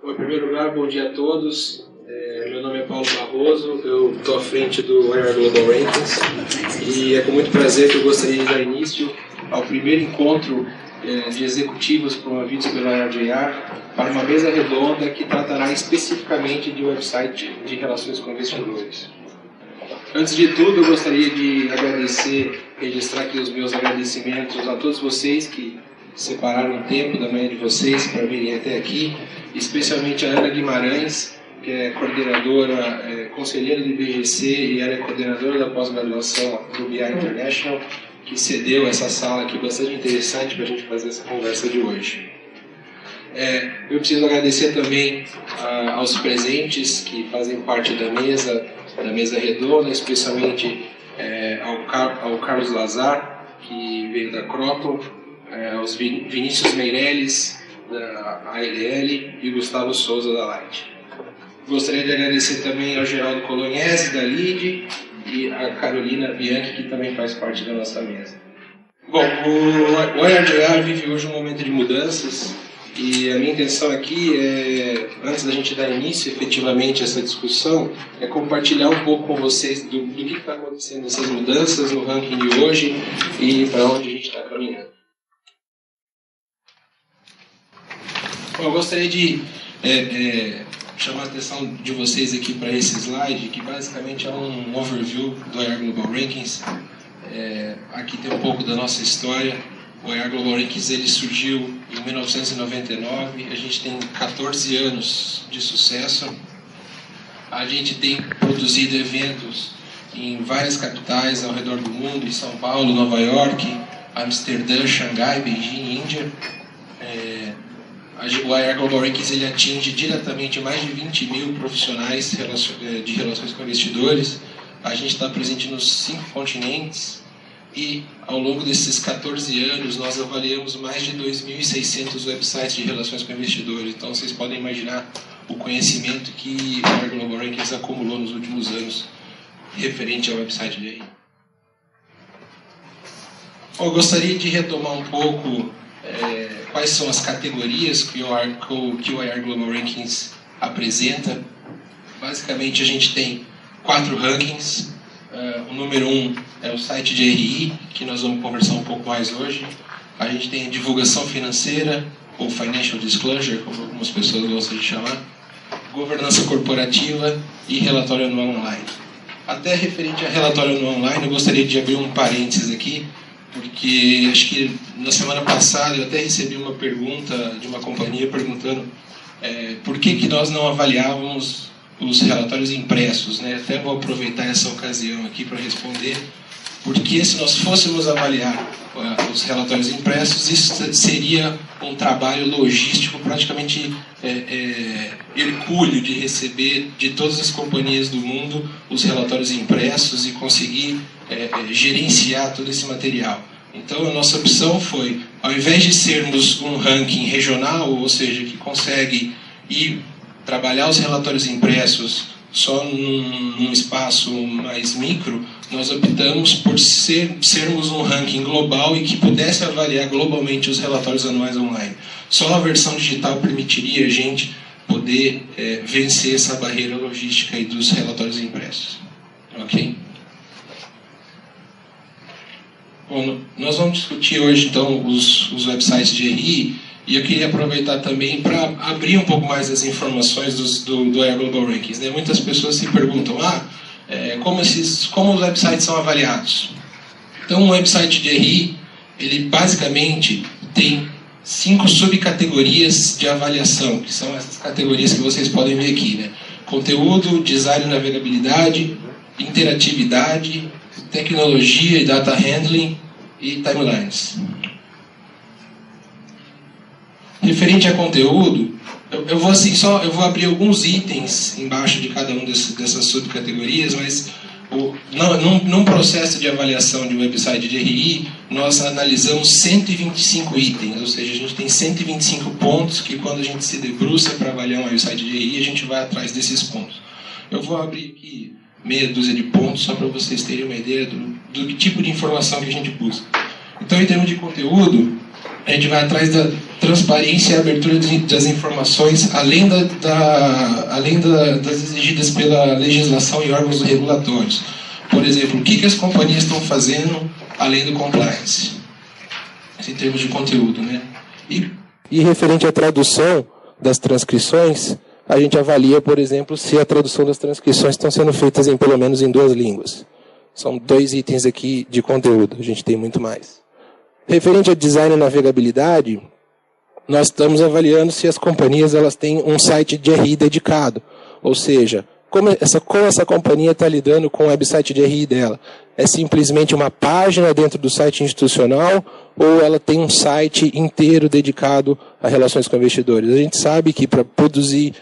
Bom, em primeiro lugar, bom dia a todos. Meu nome é Paulo Barroso, eu estou à frente do OER Global Rankings e é com muito prazer que eu gostaria de dar início ao primeiro encontro de executivos promovidos pelo OER para uma mesa redonda que tratará especificamente de website de relações com investidores. Antes de tudo, eu gostaria de registrar aqui os meus agradecimentos a todos vocês que separaram o tempo da manhã de vocês para virem até aqui, especialmente a Ana Guimarães, que é coordenadora, conselheira do IBGC e ela é coordenadora da pós-graduação do BI International, que cedeu essa sala aqui bastante interessante para a gente fazer essa conversa de hoje. Eu preciso agradecer também aos presentes que fazem parte da mesa redonda, especialmente ao Carlos Lazar, que veio da Croton, aos Vinícius Meirelles, da ALL, e Gustavo Souza, da Light. Gostaria de agradecer também ao Geraldo Colognese, da LID, e a Carolina Bianchi, que também faz parte da nossa mesa. Bom, o OER vive hoje um momento de mudanças, e a minha intenção aqui antes da gente dar início efetivamente a essa discussão, é compartilhar um pouco com vocês do que está acontecendo nessas mudanças no ranking de hoje e para onde a gente está caminhando. Bom, eu gostaria de chamar a atenção de vocês aqui para esse slide, que basicamente é um overview do OER Global Rankings. Aqui tem um pouco da nossa história. O OER Global Rankings ele surgiu em 1999, a gente tem 14 anos de sucesso. A gente tem produzido eventos em várias capitais ao redor do mundo, em São Paulo, Nova York, Amsterdã, Xangai, Beijing, Índia. O OER Global Rankings ele atinge diretamente mais de 20 mil profissionais de relações com investidores. A gente está presente nos 5 continentes e, ao longo desses 14 anos, nós avaliamos mais de 2.600 websites de relações com investidores. Então, vocês podem imaginar o conhecimento que o OER Global Rankings acumulou nos últimos anos referente ao website de RI. Eu gostaria de retomar um pouco quais são as categorias que o OER Global Rankings apresenta. Basicamente, a gente tem 4 rankings. O número 1 é o site de RI, que nós vamos conversar um pouco mais hoje. A gente tem a divulgação financeira, ou Financial Disclosure, como algumas pessoas gostam de chamar, governança corporativa e relatório anual online. Até referente a relatório anual online, eu gostaria de abrir um parênteses aqui, porque acho que na semana passada eu até recebi uma pergunta de uma companhia perguntando por que nós não avaliávamos os relatórios impressos, né? Até vou aproveitar essa ocasião aqui para responder, porque se nós fôssemos avaliar os relatórios impressos, isso seria um trabalho logístico praticamente hercúleo de receber de todas as companhias do mundo os relatórios impressos e conseguir gerenciar todo esse material. Então, a nossa opção foi, ao invés de sermos um ranking regional, ou seja, que consegue trabalhar os relatórios impressos só num espaço mais micro, nós optamos por sermos um ranking global e que pudesse avaliar globalmente os relatórios anuais online. Só a versão digital permitiria a gente poder vencer essa barreira logística aí dos relatórios impressos. Ok? Bom, nós vamos discutir hoje, então, os websites de RI, e eu queria aproveitar também para abrir um pouco mais as informações do OER Global Rankings, né? Muitas pessoas se perguntam, como os websites são avaliados? Então, um website de RI, ele basicamente tem 5 subcategorias de avaliação, que são essas categorias que vocês podem ver aqui, né? Conteúdo, design e navegabilidade, interatividade, tecnologia e data handling e timelines. Referente a conteúdo, eu vou abrir alguns itens embaixo de cada uma dessas subcategorias, mas num processo de avaliação de um website de RI, nós analisamos 125 itens, ou seja, a gente tem 125 pontos que quando a gente se debruça para avaliar um website de RI, a gente vai atrás desses pontos. Eu vou abrir aqui meia dúzia de pontos só para vocês terem uma ideia do tipo de informação que a gente busca. Então, em termos de conteúdo, A gente vai atrás da transparência e abertura das informações, além das exigidas pela legislação e órgãos regulatórios. Por exemplo, o que as companhias estão fazendo além do compliance, em termos de conteúdo, né? E referente à tradução das transcrições, a gente avalia, por exemplo, se a tradução das transcrições estão sendo feitas pelo menos em 2 línguas. São 2 itens aqui de conteúdo, a gente tem muito mais. Referente a design e navegabilidade, nós estamos avaliando se as companhias elas têm um site de RI dedicado. Ou seja, como essa companhia está lidando com o website de RI dela. É simplesmente uma página dentro do site institucional ou ela tem um site inteiro dedicado a relações com investidores? A gente sabe que para produzir,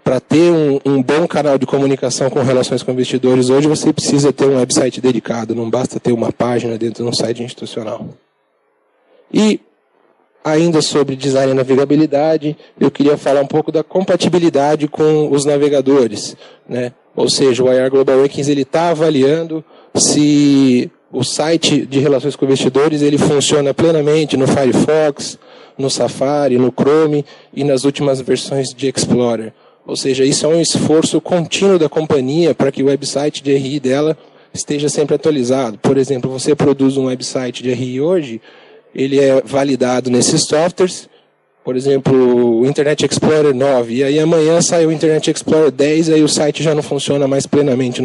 para ter um bom canal de comunicação com relações com investidores, hoje você precisa ter um website dedicado, não basta ter uma página dentro de um site institucional. E, ainda sobre design e navegabilidade, eu queria falar um pouco da compatibilidade com os navegadores, né? Ou seja, o IR Global Rankings está avaliando se o site de relações com investidores ele funciona plenamente no Firefox, no Safari, no Chrome e nas últimas versões de Explorer. Ou seja, isso é um esforço contínuo da companhia para que o website de RI dela esteja sempre atualizado. Por exemplo, você produz um website de RI hoje, ele é validado nesses softwares, por exemplo, o Internet Explorer 9, e aí amanhã sai o Internet Explorer 10, e aí o site já não funciona mais plenamente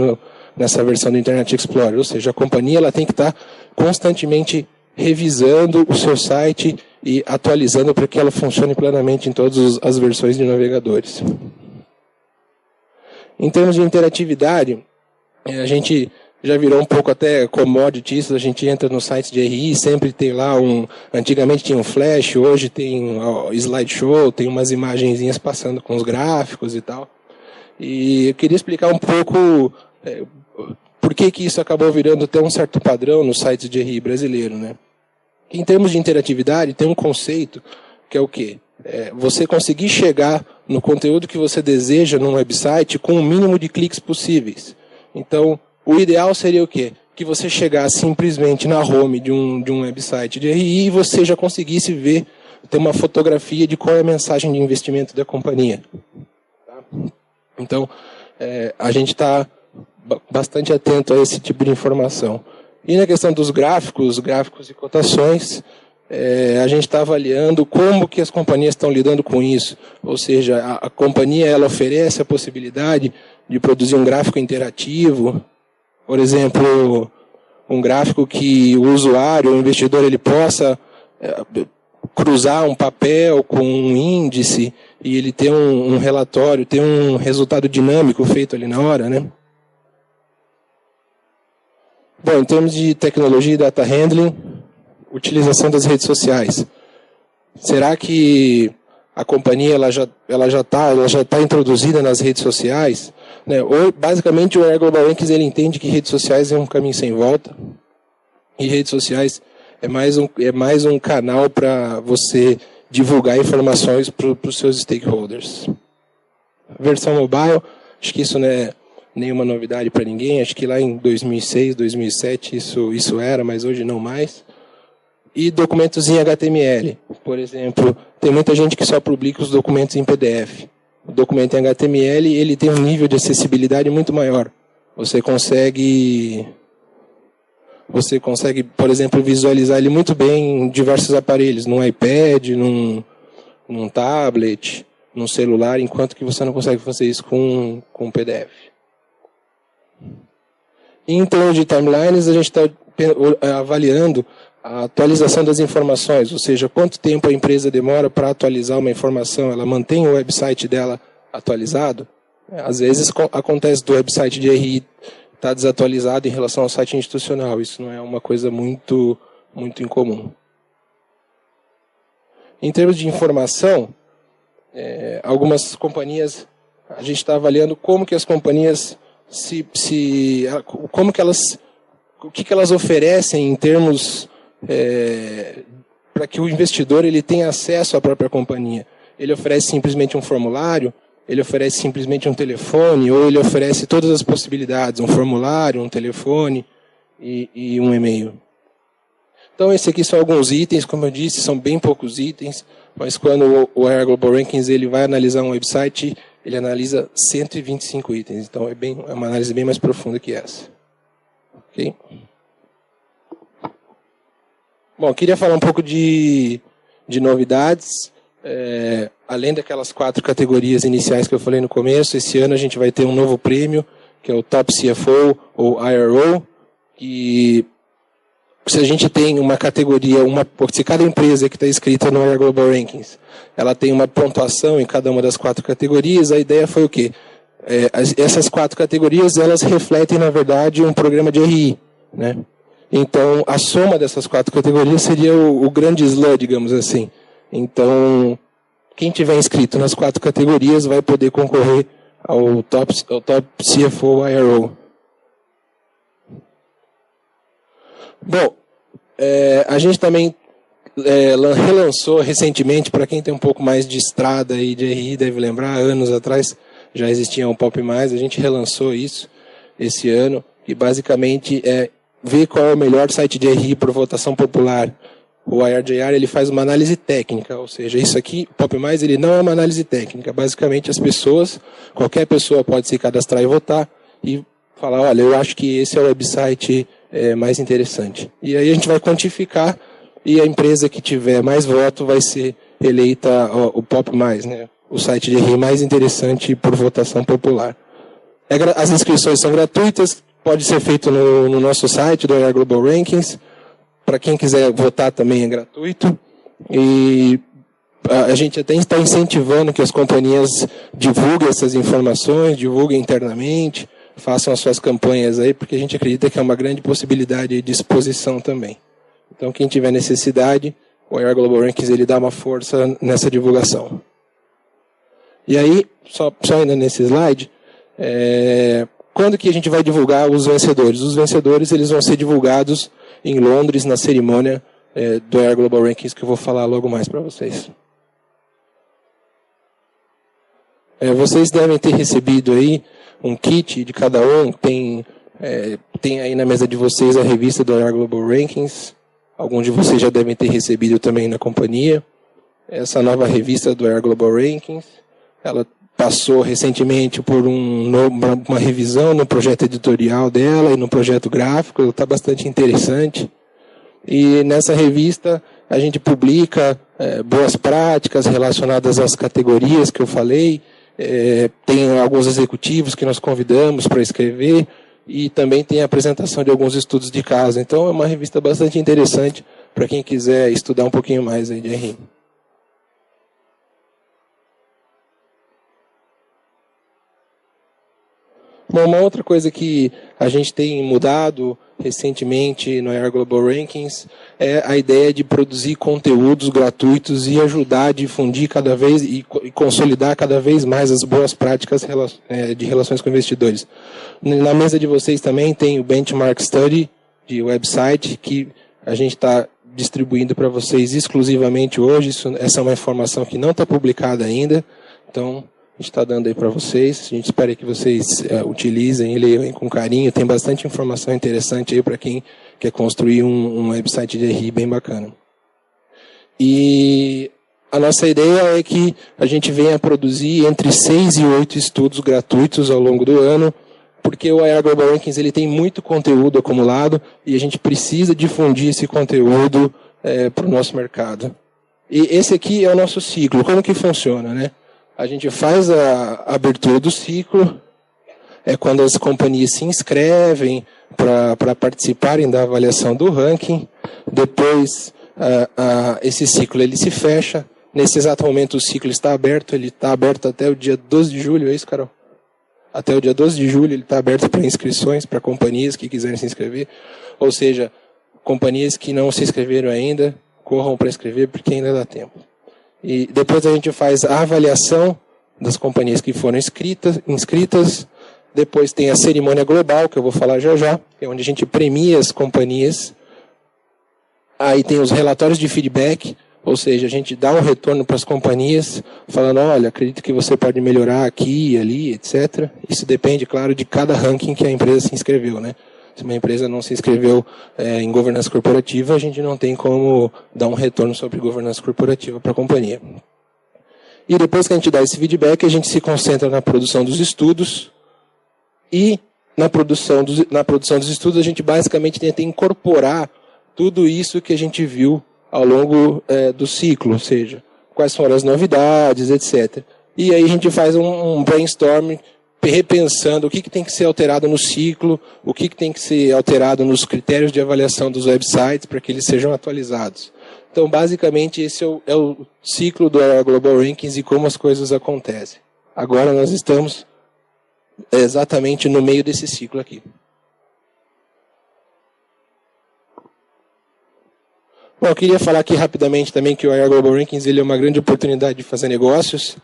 nessa versão do Internet Explorer. Ou seja, a companhia ela tem que estar constantemente revisando o seu site e atualizando para que ela funcione plenamente em todas as versões de navegadores. Em termos de interatividade, a gente já virou um pouco até commodities, a gente entra no site de RI, sempre tem lá antigamente tinha um flash, hoje tem slideshow, tem umas imagenzinhas passando com os gráficos e tal. E eu queria explicar um pouco por que isso acabou virando até um certo padrão nos sites de RI brasileiro, né? Em termos de interatividade, tem um conceito que é o quê? Você conseguir chegar no conteúdo que você deseja num website com o mínimo de cliques possíveis. Então, o ideal seria o quê? Que você chegasse simplesmente na home de um website de RI e você já conseguisse ver, ter uma fotografia de qual é a mensagem de investimento da companhia. Então, a gente está bastante atento a esse tipo de informação. E na questão dos gráficos e cotações, a gente está avaliando como que as companhias estão lidando com isso. Ou seja, a companhia ela oferece a possibilidade de produzir um gráfico interativo. Por exemplo, um gráfico que o usuário, o investidor, ele possa cruzar um papel com um índice e ele ter um relatório, ter um resultado dinâmico feito ali na hora, né? Bom, em termos de tecnologia e data handling, utilização das redes sociais. Será que a companhia ela já está introduzida nas redes sociais? Né? Ou, basicamente, o IR Global Rankings ele entende que redes sociais é um caminho sem volta. E redes sociais é mais um canal para você divulgar informações para os seus stakeholders. Versão mobile, acho que isso não é nenhuma novidade para ninguém. Acho que lá em 2006, 2007 isso era, mas hoje não mais. E documentos em HTML. Por exemplo, tem muita gente que só publica os documentos em PDF. O documento em HTML ele tem um nível de acessibilidade muito maior. Você consegue, por exemplo, visualizar ele muito bem em diversos aparelhos, num iPad, num tablet, num celular, enquanto que você não consegue fazer isso com PDF. Em termos de timelines, a gente está avaliando a atualização das informações, ou seja, quanto tempo a empresa demora para atualizar uma informação, ela mantém o website dela atualizado. Às vezes acontece do website de RI estar desatualizado em relação ao site institucional, isso não é uma coisa muito incomum. Em termos de informação, algumas companhias, a gente está avaliando como que as companhias o que elas oferecem em termos para que o investidor ele tenha acesso à própria companhia. Ele oferece simplesmente um formulário, ele oferece simplesmente um telefone, ou ele oferece todas as possibilidades, um formulário, um telefone e um e-mail. Então, esse aqui são alguns itens, como eu disse, são bem poucos itens, mas quando o IR Global Rankings ele vai analisar um website, ele analisa 125 itens. Então, é uma análise bem mais profunda que essa. Ok? Bom, eu queria falar um pouco de novidades. Além daquelas 4 categorias iniciais que eu falei no começo, esse ano a gente vai ter um novo prêmio, que é o Top CFO, ou IRO, que se a gente tem uma categoria, se cada empresa que está inscrita no IR Global Rankings, ela tem uma pontuação em cada uma das 4 categorias, a ideia foi o quê? Essas 4 categorias, elas refletem, na verdade, um programa de RI, né? Então, a soma dessas 4 categorias seria o grande SLA, digamos assim. Então, quem tiver inscrito nas 4 categorias vai poder concorrer ao Top CFO IRO. Bom, a gente também relançou recentemente, para quem tem um pouco mais de estrada e de RI, deve lembrar, anos atrás já existia um Pop+, a gente relançou isso esse ano, e basicamente ver qual é o melhor site de RI por votação popular. O IRJR ele faz uma análise técnica, ou seja, isso aqui, o Pop+, ele não é uma análise técnica. Basicamente, qualquer pessoa pode se cadastrar e votar e falar, olha, eu acho que esse é o website mais interessante. E aí a gente vai quantificar e a empresa que tiver mais voto vai ser eleita o Pop+, né? O site de RI mais interessante por votação popular. As inscrições são gratuitas, pode ser feito no nosso site do IR Global Rankings. Para quem quiser votar também é gratuito. E a gente até está incentivando que as companhias divulguem essas informações, divulguem internamente, façam as suas campanhas aí, porque a gente acredita que é uma grande possibilidade de exposição também. Então, quem tiver necessidade, o IR Global Rankings ele dá uma força nessa divulgação. E aí, só ainda nesse slide, quando que a gente vai divulgar os vencedores? Os vencedores eles vão ser divulgados em Londres, na cerimônia do IR Global Rankings, que eu vou falar logo mais para vocês. Vocês devem ter recebido aí um kit de cada um, tem aí na mesa de vocês a revista do IR Global Rankings, alguns de vocês já devem ter recebido também na companhia. Essa nova revista do IR Global Rankings, ela passou recentemente por uma revisão no projeto editorial dela e no projeto gráfico, está bastante interessante. E nessa revista a gente publica boas práticas relacionadas às categorias que eu falei, tem alguns executivos que nós convidamos para escrever e também tem a apresentação de alguns estudos de caso. Então é uma revista bastante interessante para quem quiser estudar um pouquinho mais aí de RI. Bom, uma outra coisa que a gente tem mudado recentemente no IR Global Rankings é a ideia de produzir conteúdos gratuitos e ajudar a difundir cada vez e consolidar cada vez mais as boas práticas de relações com investidores. Na mesa de vocês também tem o Benchmark Study de website que a gente está distribuindo para vocês exclusivamente hoje. Essa é uma informação que não está publicada ainda, então a gente está dando aí para vocês. A gente espera que vocês utilizem ele com carinho. Tem bastante informação interessante aí para quem quer construir um website de RI bem bacana. E a nossa ideia é que a gente venha produzir entre 6 e 8 estudos gratuitos ao longo do ano, porque o IR Global Rankings ele tem muito conteúdo acumulado e a gente precisa difundir esse conteúdo para o nosso mercado. E esse aqui é o nosso ciclo. Como que funciona, né? A gente faz a abertura do ciclo, é quando as companhias se inscrevem para participarem da avaliação do ranking. Depois, esse ciclo ele se fecha. Nesse exato momento, o ciclo está aberto. Ele está aberto até o dia 12 de julho, é isso, Carol? Até o dia 12 de julho ele está aberto para inscrições, para companhias que quiserem se inscrever. Ou seja, companhias que não se inscreveram ainda, corram para inscrever, porque ainda dá tempo. E depois a gente faz a avaliação das companhias que foram inscritas. Depois tem a cerimônia global, que eu vou falar já já, é onde a gente premia as companhias. Aí tem os relatórios de feedback, ou seja, a gente dá um retorno para as companhias, falando, olha, acredito que você pode melhorar aqui e ali, etc. Isso depende, claro, de cada ranking que a empresa se inscreveu, né? Se uma empresa não se inscreveu em governança corporativa, a gente não tem como dar um retorno sobre governança corporativa para a companhia. E depois que a gente dá esse feedback, a gente se concentra na produção dos estudos e na produção dos estudos a gente basicamente tenta incorporar tudo isso que a gente viu ao longo do ciclo, ou seja, quais foram as novidades, etc. E aí a gente faz um brainstorm repensando o que tem que ser alterado no ciclo, o que tem que ser alterado nos critérios de avaliação dos websites para que eles sejam atualizados. Então, basicamente, esse é o ciclo do IR Global Rankings e como as coisas acontecem. Agora nós estamos exatamente no meio desse ciclo aqui. Bom, eu queria falar aqui rapidamente também que o IR Global Rankings ele é uma grande oportunidade de fazer negócios,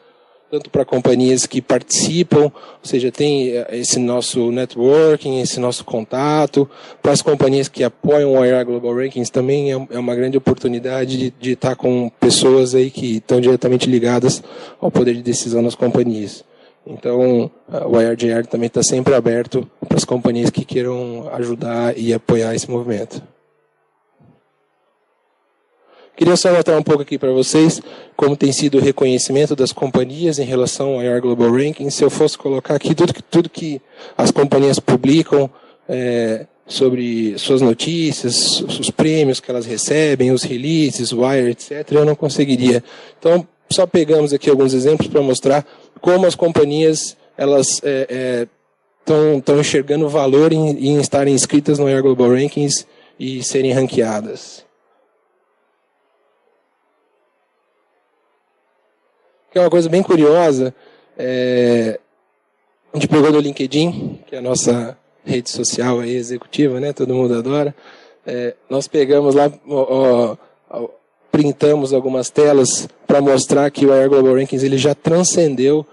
tanto para companhias que participam, ou seja, tem esse nosso networking, esse nosso contato, para as companhias que apoiam o IR Global Rankings também é uma grande oportunidade de estar com pessoas aí que estão diretamente ligadas ao poder de decisão nas companhias. Então, o IRGR também está sempre aberto para as companhias que queiram ajudar e apoiar esse movimento. Queria só mostrar um pouco aqui para vocês como tem sido o reconhecimento das companhias em relação ao IR Global Ranking. Se eu fosse colocar aqui tudo que as companhias publicam sobre suas notícias, os prêmios que elas recebem, os releases, o IR, etc., eu não conseguiria. Então, só pegamos aqui alguns exemplos para mostrar como as companhias elas estão enxergando valor em estarem inscritas no IR Global Rankings e serem ranqueadas. Que é uma coisa bem curiosa, a gente pegou no LinkedIn, que é a nossa rede social aí, executiva, né? Todo mundo adora. Nós pegamos lá, printamos algumas telas para mostrar que o IR Global Rankings ele já transcendeu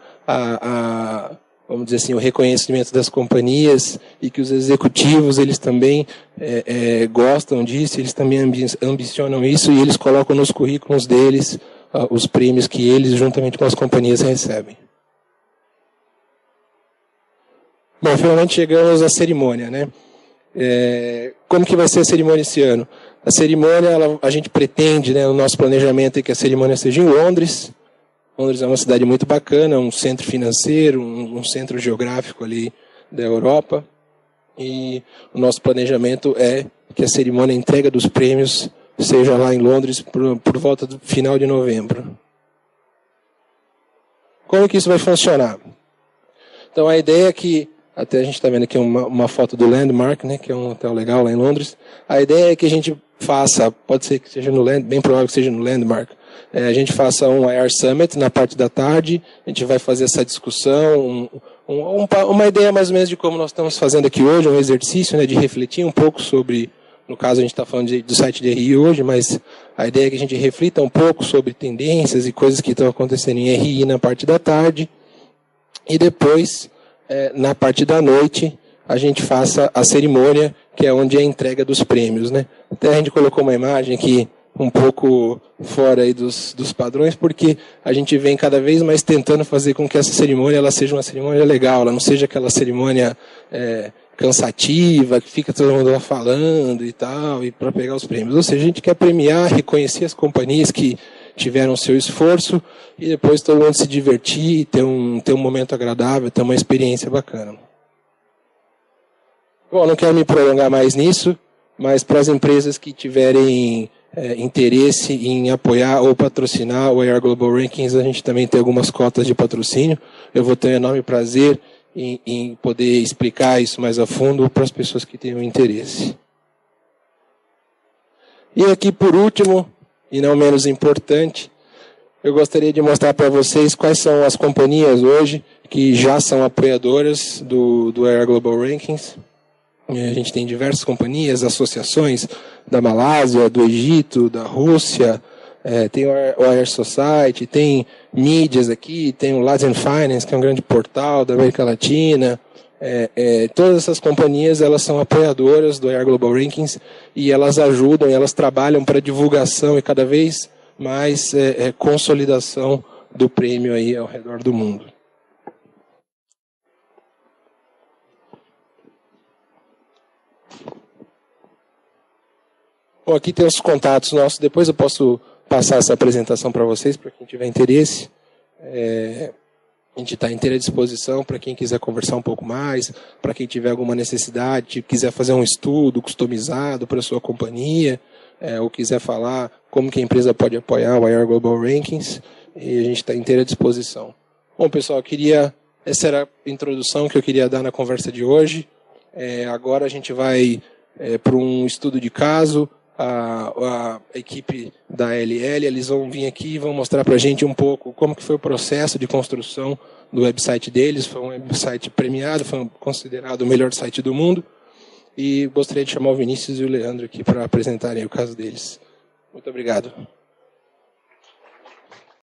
vamos dizer assim, o reconhecimento das companhias e que os executivos eles também gostam disso, eles também ambicionam isso e eles colocam nos currículos deles os prêmios que eles, juntamente com as companhias, recebem. Bom, finalmente chegamos à cerimônia, né? Como que vai ser a cerimônia esse ano? A cerimônia, a gente pretende, né, o nosso planejamento é que a cerimônia seja em Londres. Londres é uma cidade muito bacana, um centro financeiro, um centro geográfico ali da Europa. E o nosso planejamento é que a cerimônia, a entrega dos prêmios, seja lá em Londres por volta do final de novembro. Como que isso vai funcionar? Então a ideia é que, até a gente está vendo aqui uma foto do Landmark, né, que é um hotel legal lá em Londres. A ideia é que a gente faça, pode ser que seja no bem provável que seja no Landmark, a gente faça um IR Summit na parte da tarde, a gente vai fazer essa discussão, uma ideia mais ou menos de como nós estamos fazendo aqui hoje, um exercício, né, de refletir um pouco sobre, no caso a gente está falando do site de RI hoje, mas a ideia é que a gente reflita um pouco sobre tendências e coisas que estão acontecendo em RI na parte da tarde, e depois, na parte da noite, a gente faça a cerimônia, que é onde é a entrega dos prêmios, né? Até a gente colocou uma imagem aqui um pouco fora aí dos padrões, porque a gente vem cada vez mais tentando fazer com que essa cerimônia ela seja uma cerimônia legal, ela não seja aquela cerimônia cansativa, que fica todo mundo lá falando e tal, e para pegar os prêmios. Ou seja, a gente quer premiar, reconhecer as companhias que tiveram seu esforço e depois todo mundo se divertir, ter um momento agradável, ter uma experiência bacana. Bom, não quero me prolongar mais nisso, mas para as empresas que tiverem interesse em apoiar ou patrocinar o IR Global Rankings, a gente também tem algumas cotas de patrocínio. Eu vou ter um enorme prazer em poder explicar isso mais a fundo para as pessoas que tenham interesse. E aqui, por último, e não menos importante, eu gostaria de mostrar para vocês quais são as companhias hoje que já são apoiadoras do IR Global Rankings. A gente tem diversas companhias, associações da Malásia, do Egito, da Rússia, tem o IR Society, tem mídias aqui, tem o Latin Finance, que é um grande portal da América Latina. Todas essas companhias elas são apoiadoras do IR Global Rankings e elas ajudam, e elas trabalham para divulgação e cada vez mais consolidação do prêmio aí ao redor do mundo. Bom, aqui tem os contatos nossos, depois eu posso passar essa apresentação para vocês, para quem tiver interesse. A gente está à inteira disposição para quem quiser conversar um pouco mais, para quem tiver alguma necessidade, quiser fazer um estudo customizado para a sua companhia, ou quiser falar como que a empresa pode apoiar o IR Global Rankings, e a gente está à inteira disposição. Bom, pessoal, essa era a introdução que eu queria dar na conversa de hoje. Agora a gente vai para um estudo de caso. A equipe da LL, eles vão vir aqui e vão mostrar para a gente um pouco como que foi o processo de construção do website deles. Foi um website premiado, foi considerado o melhor site do mundo. E gostaria de chamar o Vinícius e o Leandro aqui para apresentarem o caso deles. Muito obrigado.